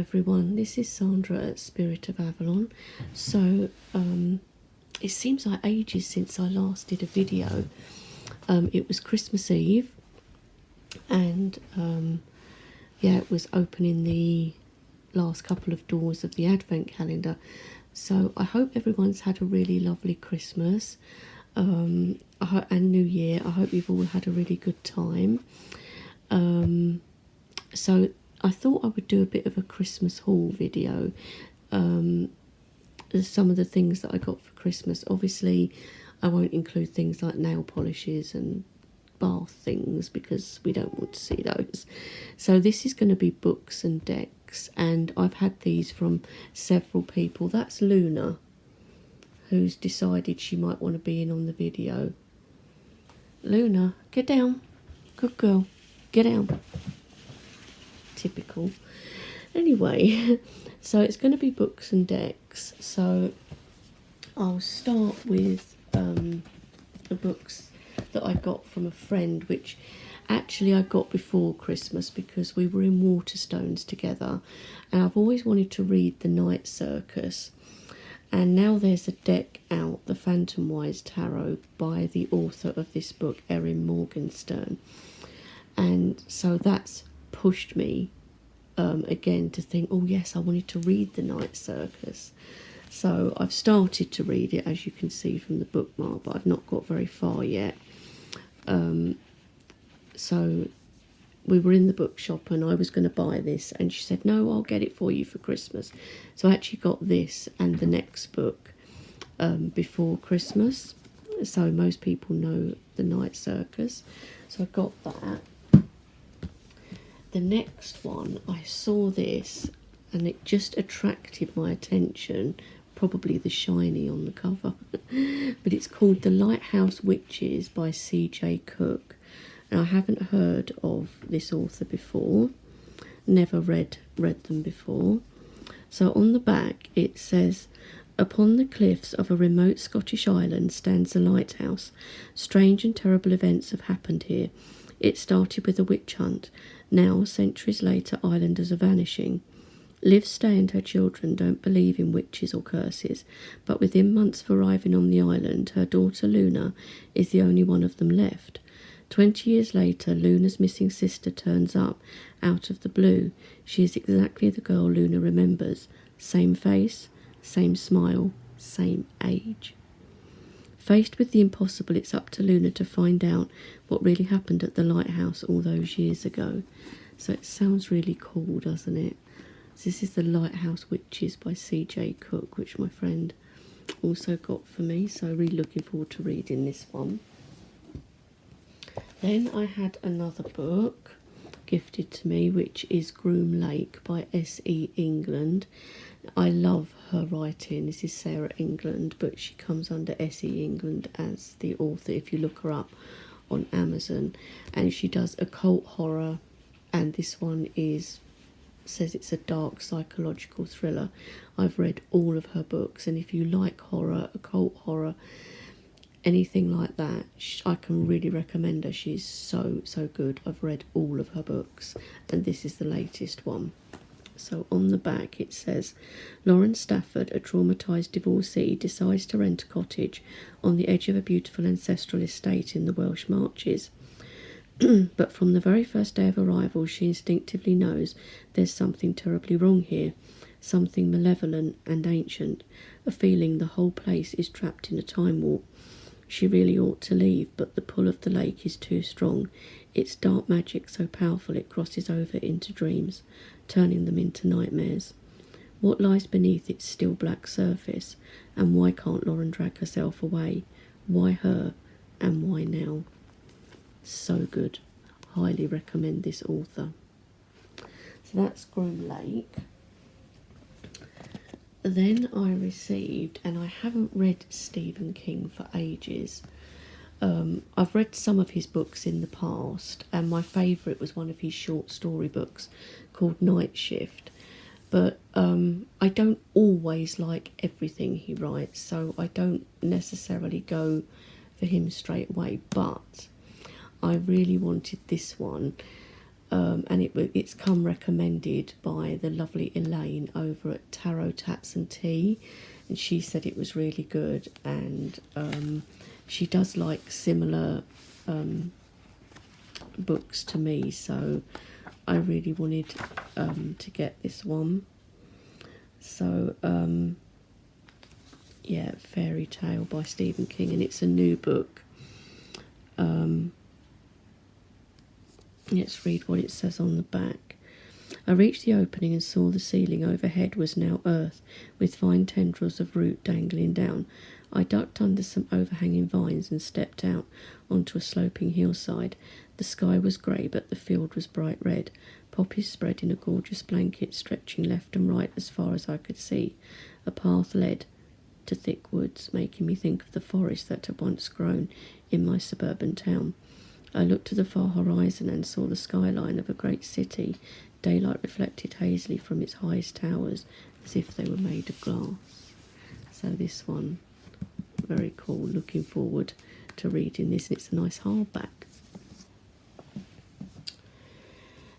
everyone, this is Sandra at Spirit of Avalon. So it seems like ages since I last did a video. It was Christmas Eve, and yeah, it was opening the last couple of doors of the Advent calendar. So I hope everyone's had a really lovely Christmas and New Year. I hope you've all had a really good time. So I thought I would do a bit of a Christmas haul video. Some of the things that I got for Christmas. Obviously, I won't include things like nail polishes and bath things because we don't want to see those. So this is going to be books and decks, and I've had these from several people. That's Luna, who's decided she might want to be in on the video. Luna, get down. Good girl. Get down. Typical. Anyway, so it's going to be books and decks. So I'll start with the books that I got from a friend, which actually I got before Christmas because we were in Waterstones together, and I've always wanted to read The Night Circus. And now there's a deck out, the Phantom Wise Tarot, by the author of this book, Erin Morgenstern. And so that's pushed me again to think, oh yes, I wanted to read The Night Circus. So I've started to read it, as you can see from the bookmark, but I've not got very far yet. So we were in the bookshop and I was going to buy this, and she said, no, I'll get it for you for Christmas. So I actually got this and the next book before Christmas. So most people know The Night Circus. So I got that. The next one, I saw this and it just attracted my attention, probably the shiny on the cover. But it's called The Lighthouse Witches by C.J. Cook. And I haven't heard of this author before, never read them before. So on the back it says, upon the cliffs of a remote Scottish island stands a lighthouse. Strange and terrible events have happened here. It started with a witch hunt. Now, centuries later, islanders are vanishing. Liv, Stay and her children don't believe in witches or curses, but within months of arriving on the island, her daughter Luna is the only one of them left. 20 years later, Luna's missing sister turns up out of the blue. She is exactly the girl Luna remembers. Same face, same smile, same age. Faced with the impossible, it's up to Luna to find out what really happened at the lighthouse all those years ago. So it sounds really cool, doesn't it? So this is The Lighthouse Witches by C.J. Cook, which my friend also got for me. So really looking forward to reading this one. Then I had another book gifted to me, which is Groom Lake by S.E. England. I love her writing. This is Sarah England, but she comes under S.E. England as the author if you look her up on Amazon. And she does occult horror, and this one says it's a dark psychological thriller. I've read all of her books, and if you like horror, occult horror, anything like that, I can really recommend her. She's so good. I've read all of her books, and this is the latest one. So on the back it says, Lauren Stafford, a traumatised divorcee, decides to rent a cottage on the edge of a beautiful ancestral estate in the Welsh Marches. But from the very first day of arrival, she instinctively knows there's something terribly wrong here, something malevolent and ancient, a feeling the whole place is trapped in a time warp. She really ought to leave, but the pull of the lake is too strong. Its dark magic so powerful it crosses over into dreams, turning them into nightmares. What lies beneath its still black surface, and why can't Lauren drag herself away? Why her, and why now? So good. Highly recommend this author. So that's Groom Lake. Then I received, and I haven't read Stephen King for ages. I've read some of his books in the past, and my favourite was one of his short story books called Night Shift. But I don't always like everything he writes, so I don't necessarily go for him straight away. But I really wanted this one. and it's come recommended by the lovely Elaine over at Tarot Tats and Tea, and she said it was really good, and she does like similar books to me, so I really wanted to get this one. So yeah, Fairy Tale by Stephen King, and it's a new book. Let's read what it says on the back. I reached the opening and saw the ceiling overhead was now earth, with fine tendrils of root dangling down. I ducked under some overhanging vines and stepped out onto a sloping hillside. The sky was grey, but the field was bright red. Poppies spread in a gorgeous blanket, stretching left and right as far as I could see. A path led to thick woods, making me think of the forest that had once grown in my suburban town. I looked to the far horizon and saw the skyline of a great city. Daylight reflected hazily from its highest towers, as if they were made of glass. So this one, very cool. Looking forward to reading this. It's a nice hardback.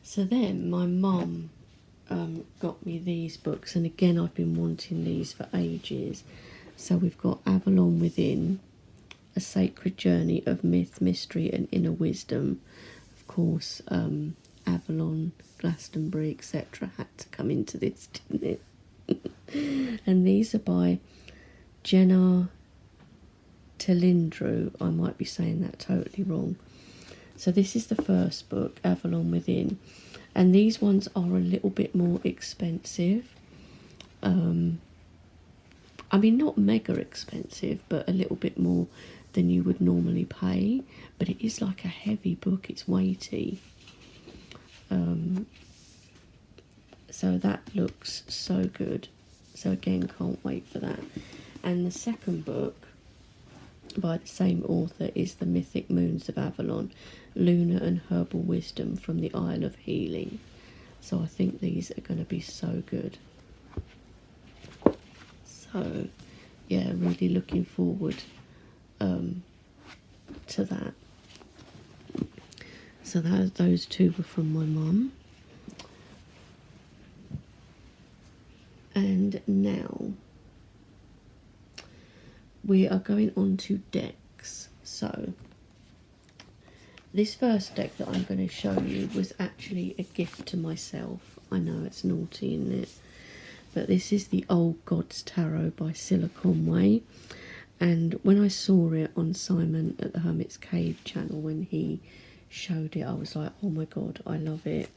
So then my mum got me these books, and again I've been wanting these for ages. So we've got Avalon Within, A Sacred Journey of Myth, Mystery and Inner Wisdom. Of course, Avalon, Glastonbury, etc. had to come into this, didn't it? And these are by Jenna Telindru. I might be saying that totally wrong. So this is the first book, Avalon Within, and these ones are a little bit more expensive. I mean, not mega expensive, but a little bit more than you would normally pay. But it is like a heavy book, it's weighty. So that looks so good. So again, can't wait for that. And the second book by the same author is The Mythic Moons of Avalon, Lunar and Herbal Wisdom from the Isle of Healing. So I think these are going to be so good. So yeah, really looking forward to that. So those two were from my mum. And now we are going on to decks. So this first deck that I'm going to show you was actually a gift to myself. I know it's naughty, isn't it? But this is the Old Gods Tarot by Cilla Conway. And when I saw it on Simon at the Hermit's Cave channel, when he showed it, I was like, oh my god, I love it.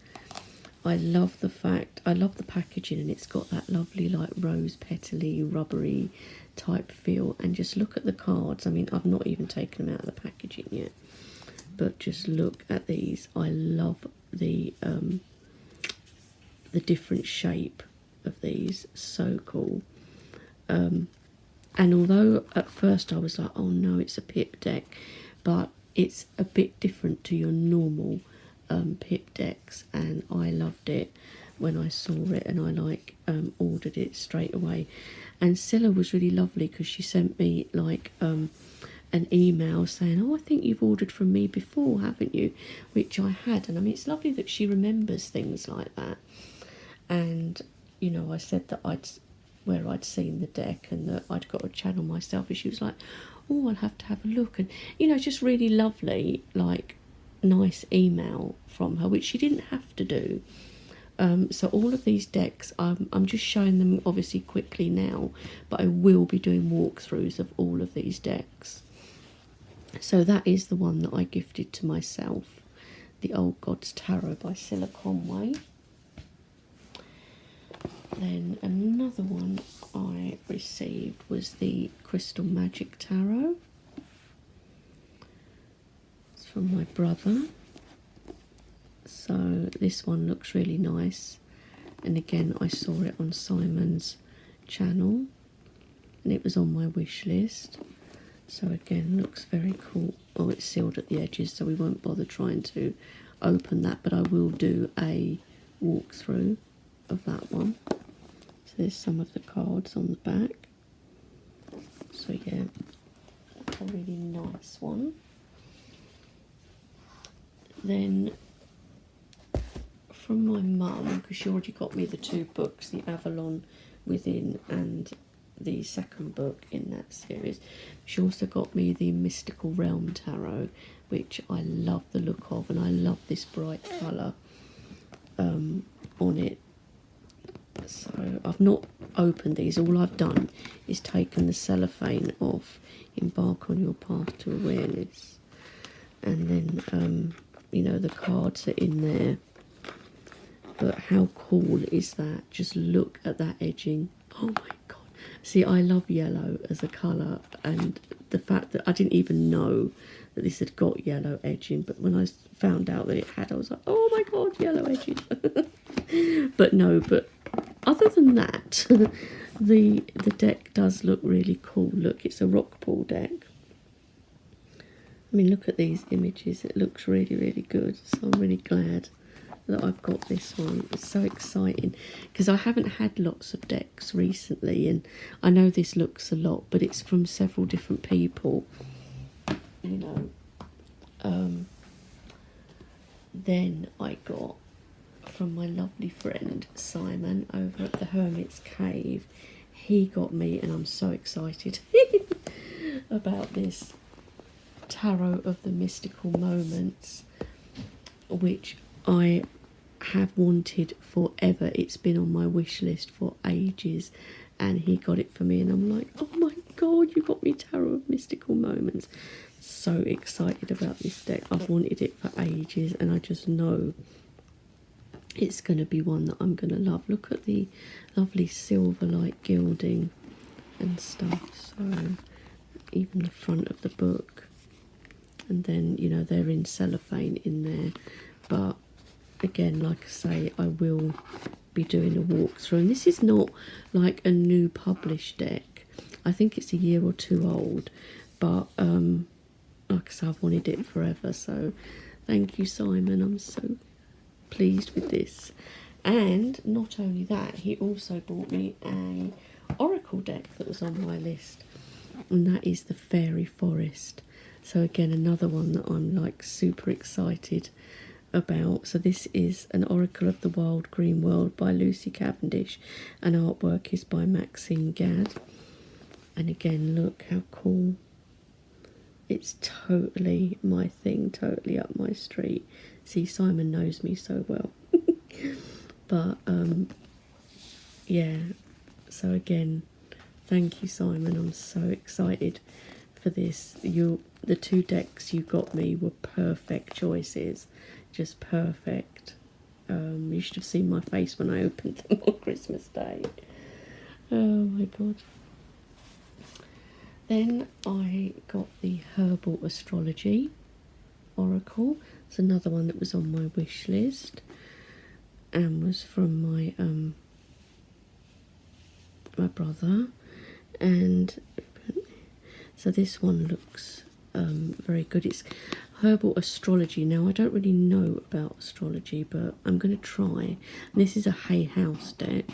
I love the packaging, and it's got that lovely like rose petally, rubbery type feel. And just look at the cards. I mean, I've not even taken them out of the packaging yet, but just look at these. I love the different shape of these. So cool. And although at first I was like, oh no, it's a pip deck, but it's a bit different to your normal pip decks, and I loved it when I saw it, and I ordered it straight away. And Cilla was really lovely because she sent me like an email saying, oh, I think you've ordered from me before, haven't you? Which I had. And I mean, it's lovely that she remembers things like that. And you know, I said that where I'd seen the deck and that I'd got a channel myself, and she was like, oh, I'll have to have a look. And you know, just really lovely, like nice email from her, which she didn't have to do. So all of these decks, I'm just showing them obviously quickly now, but I will be doing walkthroughs of all of these decks. So that is the one that I gifted to myself, the Old Gods Tarot by Cilla Conway. Then another one I received was the Crystal Magic Tarot. It's from my brother. So this one looks really nice, and again I saw it on Simon's channel and it was on my wish list. So again, looks very cool. Oh, it's sealed at the edges, so we won't bother trying to open that, but I will do a walkthrough of that one. So there's some of the cards on the back. So yeah, a really nice one. Then from my mum, because she already got me the 2 books, the Avalon Within and the second book in that series. She also got me the Mystical Realm Tarot, which I love the look of, and I love this bright colour on it. So I've not opened these. All I've done is taken the cellophane off. Embark on your path to awareness, and then you know, the cards are in there. But how cool is that? Just look at that edging. Oh my god. See, I love yellow as a colour, and the fact that I didn't even know that this had got yellow edging, but when I found out that it had, I was like, oh my god, yellow edging. But no, but other than that, the deck does look really cool. Look, it's a rock pool deck. I mean, look at these images. It looks really, really good. So I'm really glad that I've got this one. It's so exciting because I haven't had lots of decks recently, and I know this looks a lot, but it's from several different people, you know. Then I got from my lovely friend Simon over at the Hermit's Cave. He got me, and I'm so excited about this Tarot of the Mystical Moments, which I have wanted forever. It's been on my wish list for ages, and he got it for me, and I'm like, oh my god, you got me Tarot of Mystical Moments. So excited about this deck. I've wanted it for ages, and I just know it's going to be one that I'm going to love. Look at the lovely silver light gilding and stuff. So even the front of the book, and then, you know, they're in cellophane in there. But again, like I say, I will be doing a walkthrough, and this is not like a new published deck. I think it's a year or 2 old, but like I say, I've wanted it forever. So thank you, Simon. I'm so pleased with this. And not only that, he also bought me an oracle deck that was on my list, and that is the Fairy Forest. So again, another one that I'm like super excited about. So this is an Oracle of the Wild Green World by Lucy Cavendish, and artwork is by Maxine Gadd. And again, look how cool. It's totally my thing, totally up my street. See, Simon knows me so well. But yeah, so again, thank you, Simon. I'm so excited for this. The 2 decks you got me were perfect choices, just perfect. You should have seen my face when I opened them on Christmas Day. Oh my god. Then I got the Herbal Astrology Oracle. It's another one that was on my wish list, and was from my my brother. And so this one looks very good. It's Herbal Astrology. Now, I don't really know about astrology, but I'm going to try. And this is a Hay House deck.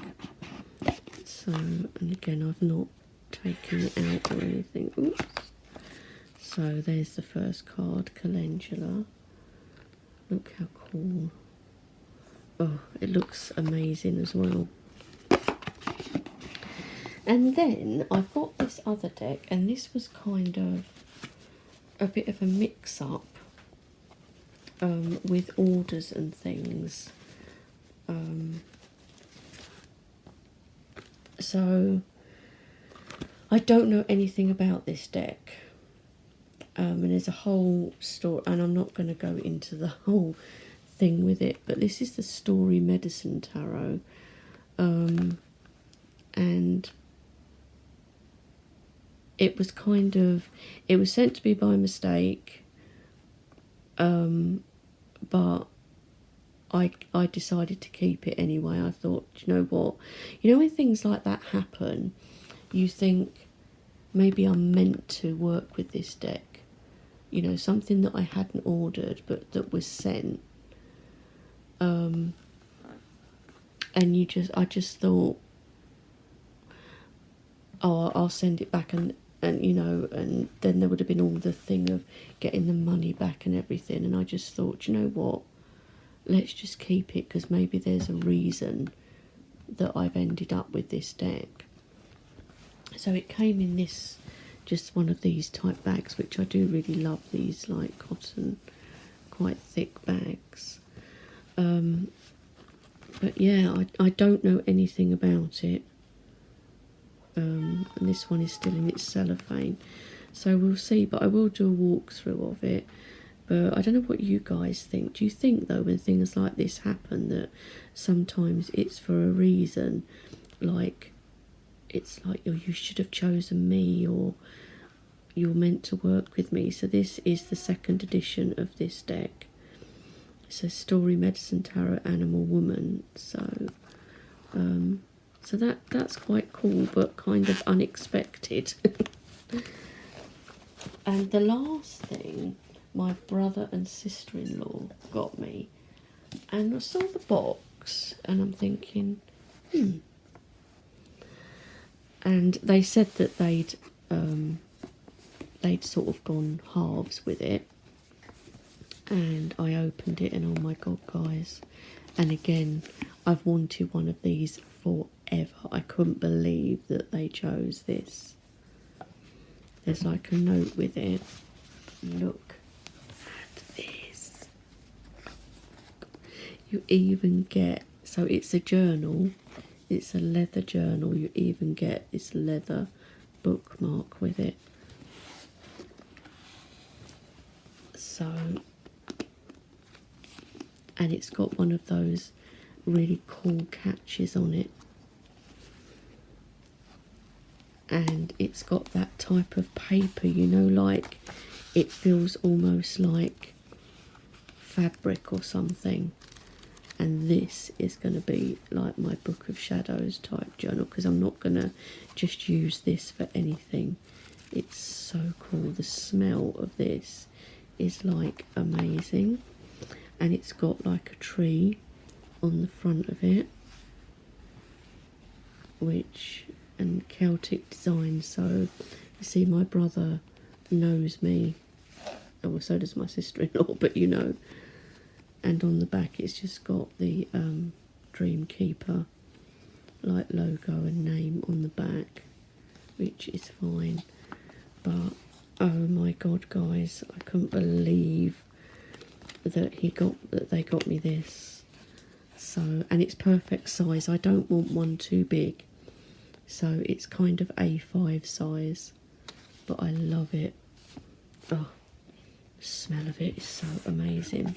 So, and again, I've not taken it out or anything. Oops. So there's the first card, Calendula. Look how cool. Oh, it looks amazing as well. And then I've got this other deck, and this was kind of a bit of a mix-up with orders and things. So I don't know anything about this deck, and there's a whole story, and I'm not going to go into the whole thing with it, but this is the Story Medicine Tarot, and it was kind of, it was sent to me by mistake, but I decided to keep it anyway. I thought, you know what, you know, when things like that happen, you think, maybe I'm meant to work with this deck, you know, something that I hadn't ordered but that was sent, and I just thought, oh, I'll send it back, and you know, and then there would have been all the thing of getting the money back and everything, and I just thought, you know what, let's just keep it, because maybe there's a reason that I've ended up with this deck. So it came in this, just one of these type bags, which I do really love, these like cotton, quite thick bags. But yeah, I don't know anything about it. And this one is still in its cellophane, so we'll see. But I will do a walkthrough of it. But I don't know what you guys think. Do you think though, when things like this happen, that sometimes it's for a reason, like it's like, oh, you should have chosen me, or you're meant to work with me? So this is the second edition of this deck. It says Story, Medicine, Tarot, Animal, Woman. So so that's quite cool, but kind of unexpected. And the last thing, my brother and sister-in-law got me, and I saw the box and I'm thinking, and they said that they'd sort of gone halves with it, and I opened it, and oh my god, guys, and again, I've wanted one of these forever. I couldn't believe that they chose this. There's like a note with it. Look at this. You even get, so it's a journal, it's a leather journal, you even get this leather bookmark with it. So, and it's got one of those really cool catches on it, and it's got that type of paper, you know, like it feels almost like fabric or something. And this is going to be like my Book of Shadows type journal, because I'm not going to just use this for anything. It's so cool. The smell of this is like amazing, and it's got like a tree on the front of it, which, and Celtic design. So you see, my brother knows me, well, so does my sister-in-law, but you know. And on the back it's just got the Dream Keeper like logo and name on the back, which is fine. But oh my god, guys, I couldn't believe that they got me this. So, and it's perfect size. I don't want one too big, so it's kind of A5 size, but I love it. Oh, the smell of it is so amazing.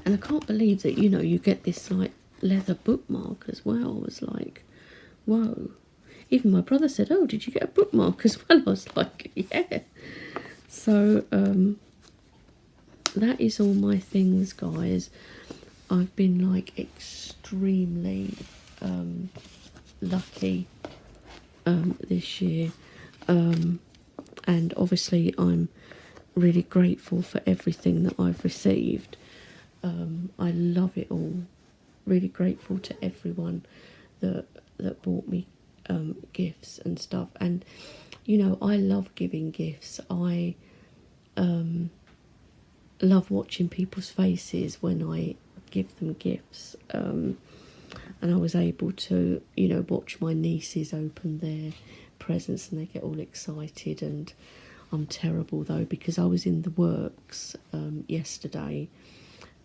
And I can't believe that, you know, you get this like leather bookmark as well. I was like, whoa. Even my brother said, oh, did you get a bookmark as well? I was like, yeah. So that is all my things, guys. I've been like extremely lucky this year, and obviously I'm really grateful for everything that I've received. I love it all. Really grateful to everyone that bought me gifts and stuff. And you know, I love giving gifts. I love watching people's faces when I give them gifts. And I was able to, you know, watch my nieces open their presents, and they get all excited. And I'm terrible though, because I was in the works yesterday,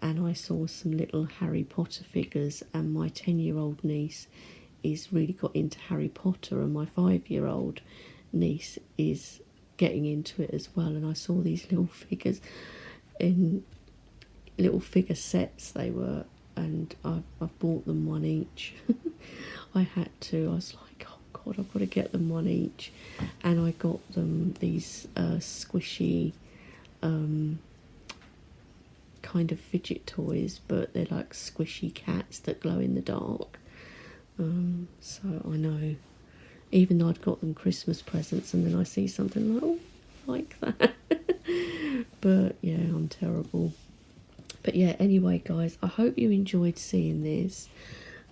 and I saw some little Harry Potter figures, and my 10-year-old niece is really got into Harry Potter, and my 5-year-old niece is getting into it as well. And I saw these little figures in little figure sets they were, and I've bought them one each. I had to. I was like, oh god, I've got to get them one each. And I got them these squishy kind of fidget toys, but they're like squishy cats that glow in the dark. So I know, even though I'd got them Christmas presents, and then I see something like, oh, like that. But yeah, I'm terrible. But yeah, anyway, guys, I hope you enjoyed seeing this.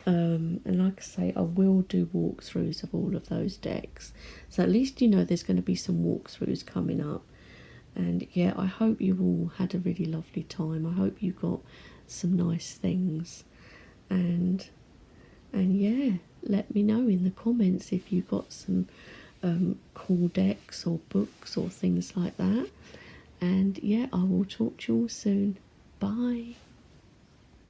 And like I say, I will do walkthroughs of all of those decks, so at least you know there's going to be some walkthroughs coming up. And yeah, I hope you all had a really lovely time. I hope you got some nice things. And yeah, let me know in the comments if you got some cool decks or books or things like that. And yeah, I will talk to you all soon. Bye.